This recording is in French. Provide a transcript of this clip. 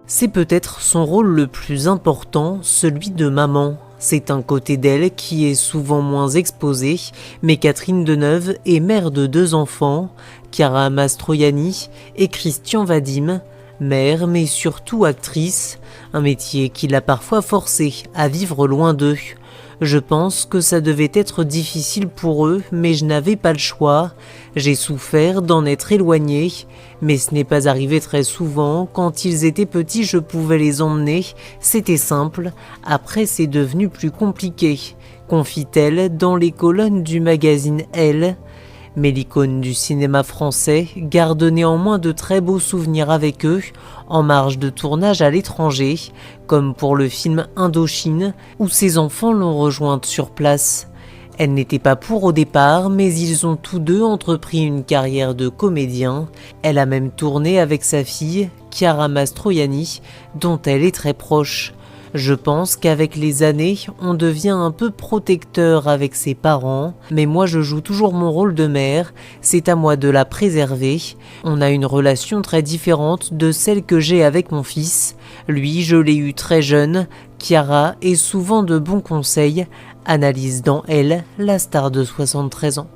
C'est peut-être son rôle le plus important, celui de maman. C'est un côté d'elle qui est souvent moins exposé, mais Catherine Deneuve est mère de 2 enfants, Chiara Mastroianni et Christian Vadim, mère mais surtout actrice, un métier qui l'a parfois forcée à vivre loin d'eux. Je pense que ça devait être difficile pour eux, mais je n'avais pas le choix. J'ai souffert d'en être éloignée, mais ce n'est pas arrivé très souvent. Quand ils étaient petits, je pouvais les emmener, c'était simple. Après, c'est devenu plus compliqué, confie-t-elle dans les colonnes du magazine Elle. Mais l'icône du cinéma français garde néanmoins de très beaux souvenirs avec eux, en marge de tournage à l'étranger, comme pour le film Indochine, où ses enfants l'ont rejointe sur place. Elle n'était pas pour au départ, mais ils ont tous deux entrepris une carrière de comédien. Elle a même tourné avec sa fille, Chiara Mastroianni, dont elle est très proche. Je pense qu'avec les années, on devient un peu protecteur avec ses parents, mais moi je joue toujours mon rôle de mère, c'est à moi de la préserver. On a une relation très différente de celle que j'ai avec mon fils. Lui, je l'ai eu très jeune. Chiara est souvent de bons conseils, analyse dans Elle, la star de 73 ans.